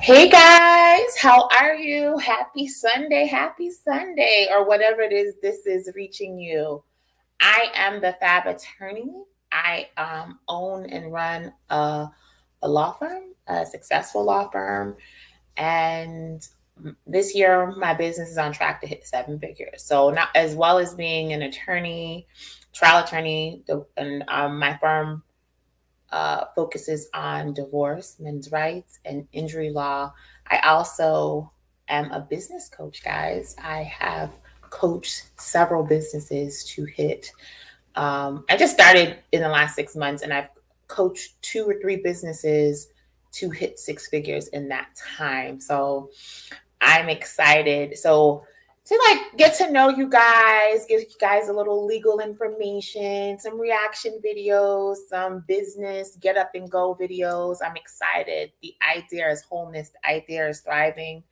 Hey guys, how are you? Happy Sunday, or whatever it is this is reaching you. I am the FAB Attorney. I own and run a law firm, a successful law firm, and this year my business is on track to hit 7 figures. So now, as well as being an attorney, trial attorney, and my firm focuses on divorce, men's rights, and injury law. I also am a business coach, guys. I have coached several businesses to hit. I just started in the last 6 months, and I've coached 2 or 3 businesses to hit 6 figures in that time. So I'm excited. So to get to know you guys, give you guys a little legal information, some reaction videos, some business get up and go videos. I'm excited. The idea is wholeness. The idea is thriving,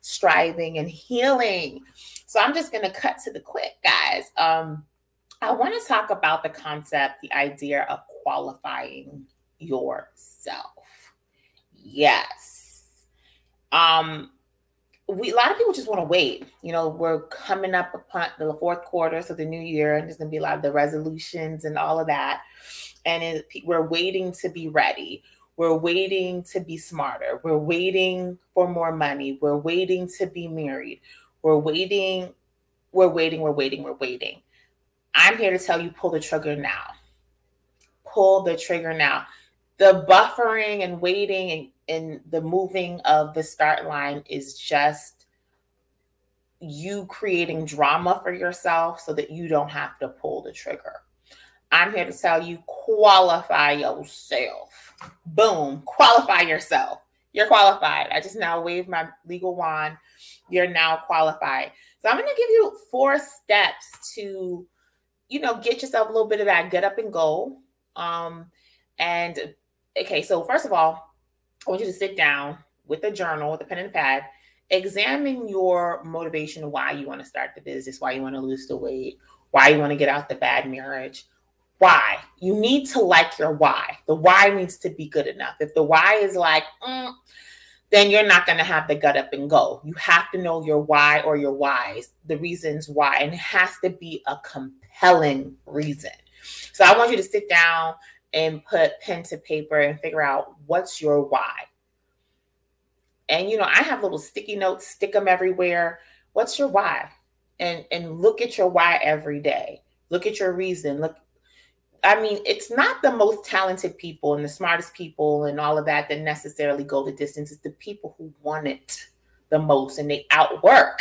striving, and healing. So I'm just going to cut to the quick, guys. I want to talk about the concept, the idea of qualifying yourself. Yes. A lot of people just want to wait. You know, we're coming up upon the 4th quarter, so the new year, and there's going to be a lot of the resolutions and all of that. And we're waiting to be ready. We're waiting to be smarter. We're waiting for more money. We're waiting to be married. We're waiting. I'm here to tell you, pull the trigger now. Pull the trigger now. The buffering and waiting and the moving of the start line is just you creating drama for yourself so that you don't have to pull the trigger. I'm here to tell you, qualify yourself. Boom, qualify yourself. You're qualified. I just now waved my legal wand. You're now qualified. So I'm going to give you 4 steps to, get yourself a little bit of that get up and go. Okay, so first of all, I want you to sit down with a journal, with a pen and a pad, examine your motivation, why you want to start the business, why you want to lose the weight, why you want to get out the bad marriage. Why? You need to like your why. The why needs to be good enough. If the why is then you're not going to have the gut up and go. You have to know your why or your whys, the reasons why, and it has to be a compelling reason. So I want you to sit down and put pen to paper and figure out what's your why. And, I have little sticky notes, stick them everywhere. What's your why? And look at your why every day. Look at your reason. It's not the most talented people and the smartest people and all of that necessarily go the distance. It's the people who want it the most and they outwork.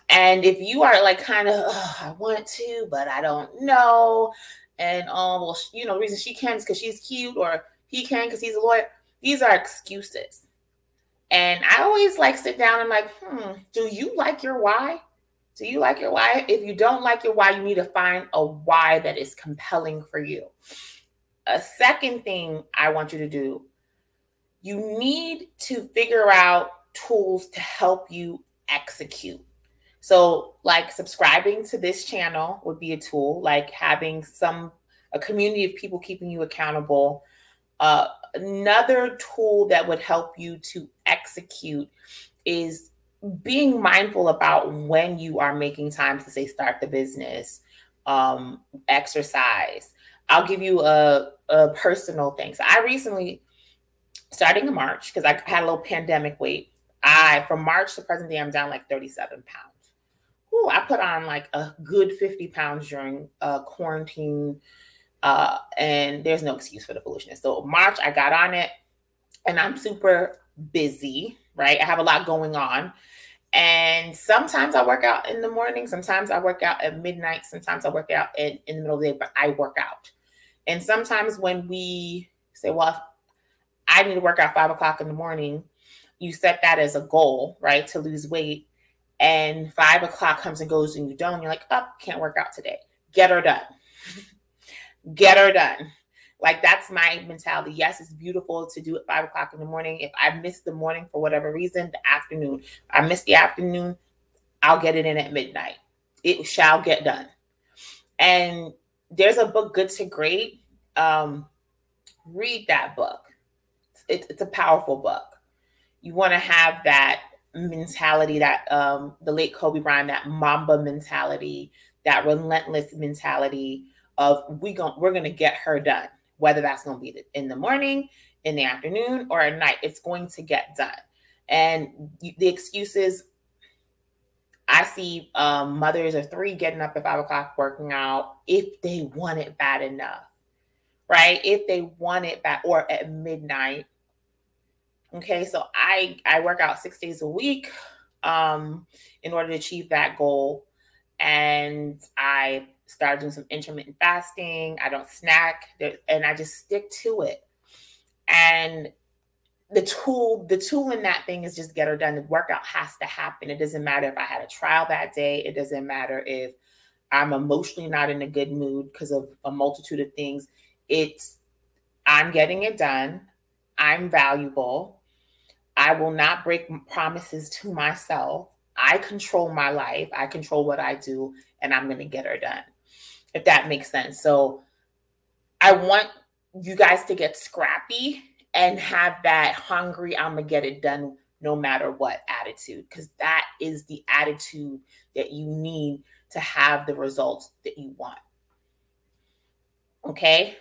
And if you are I want to, but I don't know. And, the reason she can is because she's cute, or he can because he's a lawyer. These are excuses. And I always sit down and do you like your why? Do you like your why? If you don't like your why, you need to find a why that is compelling for you. A second thing I want you to do, you need to figure out tools to help you execute. So subscribing to this channel would be a tool, having a community of people keeping you accountable. Another tool that would help you to execute is being mindful about when you are making time to start the business, exercise. I'll give you a personal thing. So I recently, starting in March, because I had a little pandemic weight, from March to present day, I'm down 37 pounds. I put on a good 50 pounds during quarantine, and there's no excuse for the foolishness. So March, I got on it, and I'm super busy, right? I have a lot going on, and sometimes I work out in the morning, sometimes I work out at midnight, sometimes I work out in the middle of the day, but I work out. And sometimes when we say, well, I need to work out 5 o'clock in the morning, you set that as a goal, right, to lose weight. And 5 o'clock comes and goes and you don't, you're can't work out today. Get her done. Get her done. That's my mentality. Yes, it's beautiful to do it 5 o'clock in the morning. If I miss the morning for whatever reason, the afternoon, I miss the afternoon, I'll get it in at midnight. It shall get done. And there's a book, Good to Great. Read that book. It's a powerful book. You want to have that mentality, that the late Kobe Bryant, that Mamba mentality, that relentless mentality of we're going to get her done, whether that's going to be in the morning, in the afternoon, or at night. It's going to get done. And the excuses, I see mothers of 3 getting up at 5 o'clock working out if they want it bad enough, right? If they want it bad, or at midnight. Okay, so I work out 6 days a week in order to achieve that goal. And I started doing some intermittent fasting. I don't snack, and I just stick to it. And the tool in that thing is just get her done. The workout has to happen. It doesn't matter if I had a trial that day. It doesn't matter if I'm emotionally not in a good mood because of a multitude of things. I'm getting it done. I'm valuable. I will not break promises to myself. I control my life. I control what I do, and I'm going to get her done, if that makes sense. So I want you guys to get scrappy and have that hungry, I'm going to get it done no matter what attitude, because that is the attitude that you need to have the results that you want. Okay?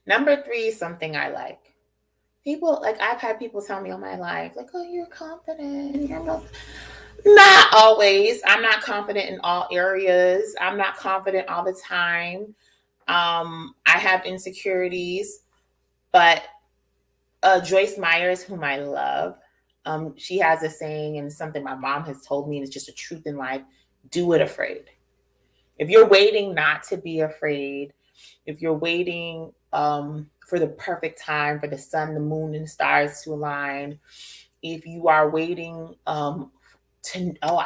Number 3 is something I like. People, like, I've had people tell me all my life, like, oh, you're confident. Not always. I'm not confident in all areas. I'm not confident all the time. I have insecurities, but Joyce Myers, whom I love, she has a saying, and it's something my mom has told me, and it's just a truth in life: do it afraid. If you're waiting not to be afraid, if you're waiting for the perfect time for the sun, the moon, and the stars to align, if you are waiting I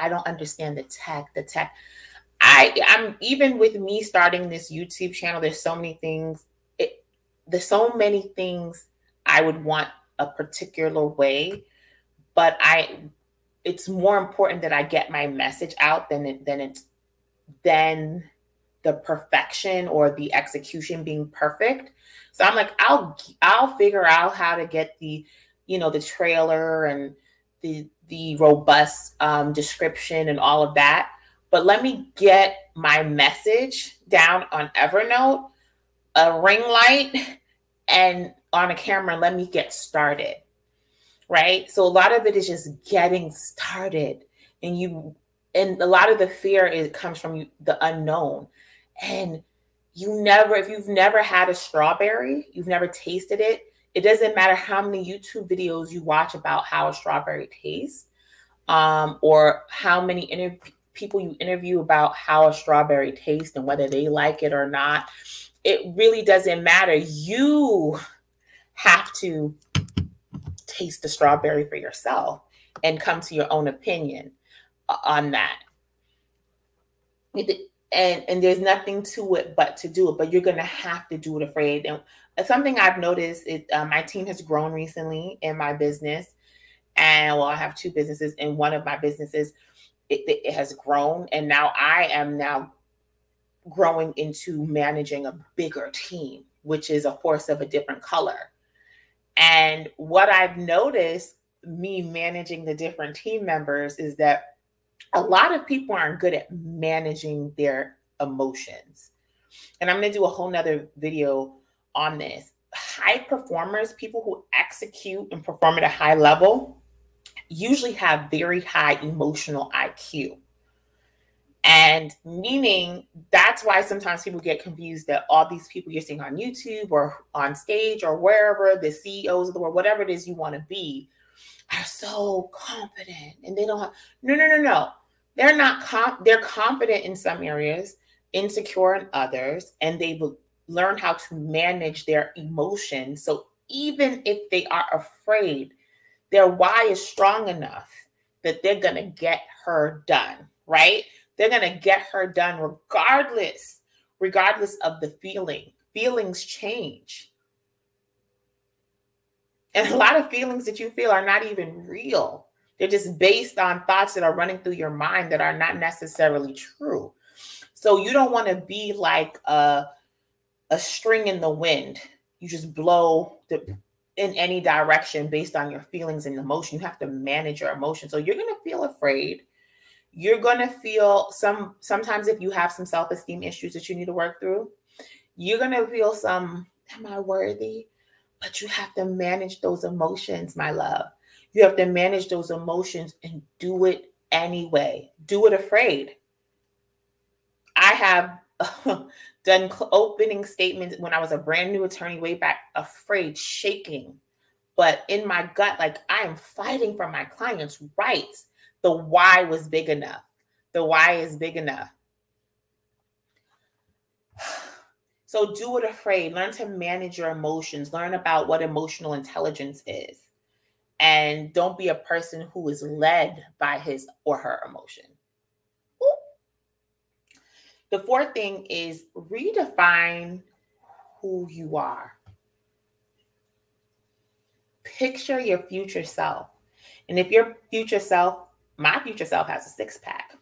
don't understand the tech. I'm even with me starting this YouTube channel, there's so many things. There's so many things I would want a particular way, but it's more important that I get my message out than the perfection or the execution being perfect. So I'm like, I'll figure out how to get the trailer and the robust description and all of that. But let me get my message down on Evernote, a ring light, and on a camera. Let me get started, right? So a lot of it is just getting started, and a lot of the fear comes from the unknown. And if you've never had a strawberry, you've never tasted it, it doesn't matter how many YouTube videos you watch about how a strawberry tastes, or how many people you interview about how a strawberry tastes and whether they like it or not. It really doesn't matter. You have to taste the strawberry for yourself and come to your own opinion on that. And there's nothing to it but to do it, but you're going to have to do it afraid. And something I've noticed is my team has grown recently in my business. And I have 2 businesses, and one of my businesses, it has grown. And now I am growing into managing a bigger team, which is a horse of a different color. And what I've noticed, me managing the different team members, is that a lot of people aren't good at managing their emotions. And I'm going to do a whole nother video on this. High performers, people who execute and perform at a high level, usually have very high emotional IQ. And meaning that's why sometimes people get confused that all these people you're seeing on YouTube or on stage or wherever, the CEOs of the world, whatever it is you want to be, are so confident. And they don't have, no. They're not, they're confident in some areas, insecure in others, and they've learned how to manage their emotions. So even if they are afraid, their why is strong enough that they're going to get her done, right? They're going to get her done regardless of the feeling. Feelings change. And a lot of feelings that you feel are not even real. They're just based on thoughts that are running through your mind that are not necessarily true. So you don't want to be like a string in the wind. You just blow in any direction based on your feelings and emotion. You have to manage your emotions. So you're going to feel afraid. You're going to feel sometimes if you have some self-esteem issues that you need to work through, you're going to feel some, am I worthy? But you have to manage those emotions, my love. You have to manage those emotions and do it anyway. Do it afraid. I have done opening statements when I was a brand new attorney way back, afraid, shaking. But in my gut, like, I am fighting for my clients' rights. The why was big enough. The why is big enough. So do it afraid. Learn to manage your emotions. Learn about what emotional intelligence is. And don't be a person who is led by his or her emotion. The fourth thing is redefine who you are. Picture your future self. And if your future self, my future self has a six-pack.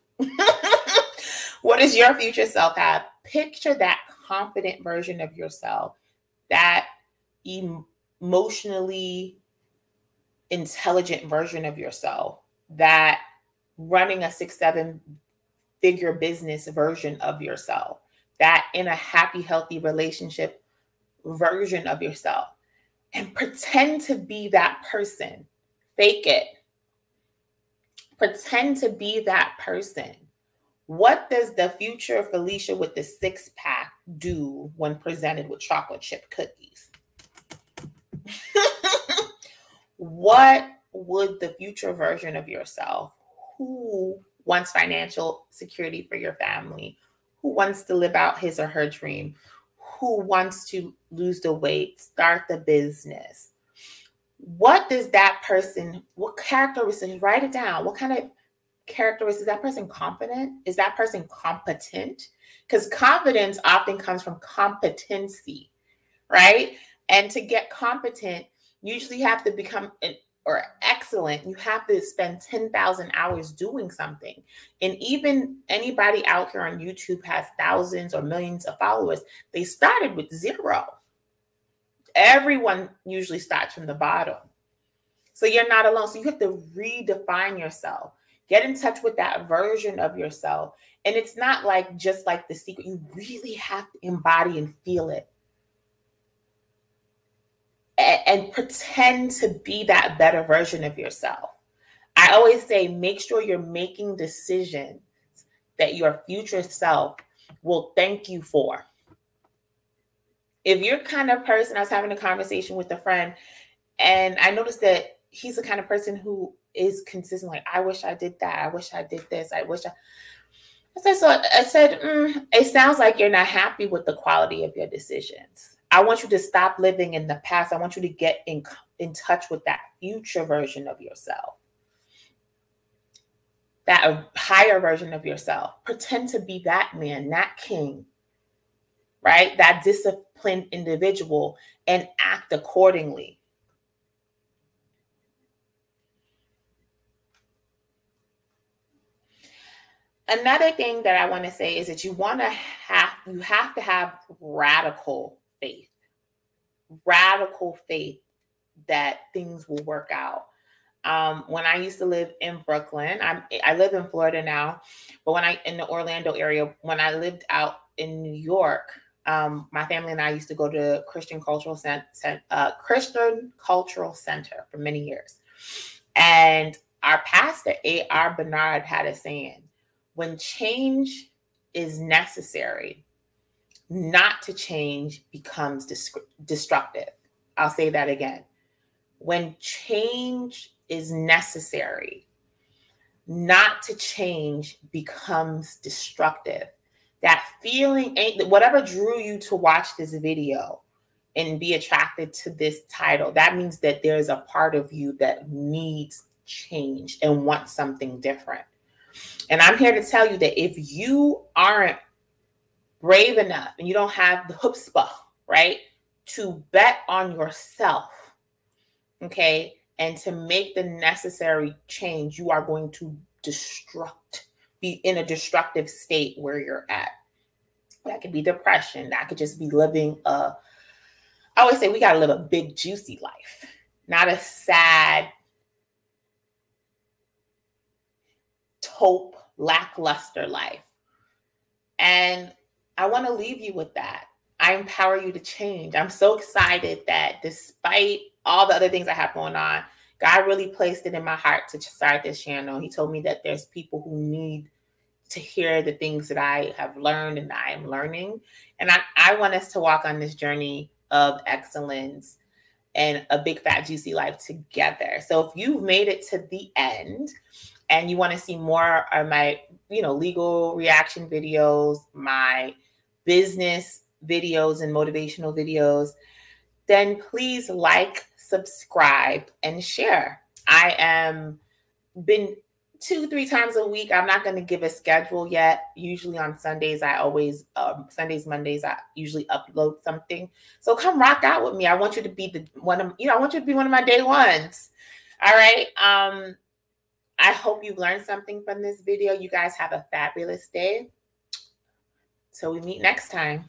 What does your future self have? Picture that confident version of yourself, that emotionally intelligent version of yourself, that running a 6-7 figure business version of yourself, that in a happy, healthy relationship version of yourself, and pretend to be that person. Fake it. Pretend to be that person. What does the future Felicia with the six-pack do when presented with chocolate chip cookies? What would the future version of yourself, who wants financial security for your family, who wants to live out his or her dream, who wants to lose the weight, start the business, what does that person, what characteristics, write it down. What kind of characteristics? Is that person confident? Is that person competent? Because confidence often comes from competency, right? And to get competent, you usually have to become excellent. You have to spend 10,000 hours doing something. And even anybody out here on YouTube has thousands or millions of followers. They started with zero. Everyone usually starts from the bottom. So you're not alone. So you have to redefine yourself. Get in touch with that version of yourself. And it's not like just like The Secret. You really have to embody and feel it. And pretend to be that better version of yourself. I always say, make sure you're making decisions that your future self will thank you for. If you're kind of person, I was having a conversation with a friend, and I noticed that he's the kind of person who is consistent. Like, I wish I did that. I wish I did this. I said, it sounds like you're not happy with the quality of your decisions. I want you to stop living in the past. I want you to get in touch with that future version of yourself, that higher version of yourself. Pretend to be that man, that king, right? That disciplined individual, and act accordingly. Another thing that I want to say is that you have to have radical faith that things will work out. When I used to live in Brooklyn, I live in Florida now, but in the Orlando area, when I lived out in New York, my family and I used to go to Christian Cultural Center for many years. And our pastor, A.R. Bernard, had a saying, when change is necessary, not to change becomes destructive. I'll say that again. When change is necessary, not to change becomes destructive. That feeling, whatever drew you to watch this video and be attracted to this title, that means that there's a part of you that needs change and wants something different. And I'm here to tell you that if you aren't brave enough and you don't have the chutzpah, right, to bet on yourself, okay, and to make the necessary change, you are going to be in a destructive state where you're at. That could be depression. That could just be living a I always say we got to live a big, juicy life, not a sad, taupe, lackluster life. And I want to leave you with that. I empower you to change. I'm so excited that despite all the other things I have going on, God really placed it in my heart to start this channel. He told me that there's people who need to hear the things that I have learned and that I am learning. And I want us to walk on this journey of excellence and a big, fat, juicy life together. So if you've made it to the end and you want to see more of my, legal reaction videos, my business videos and motivational videos, then please like, subscribe, and share. I am been 2-3 times a week. I'm not going to give a schedule yet. Usually on Sundays, Mondays, I usually upload something. So come rock out with me. I want you to be one of my day ones. All right. I hope you learned something from this video. You guys have a fabulous day. So we meet next time.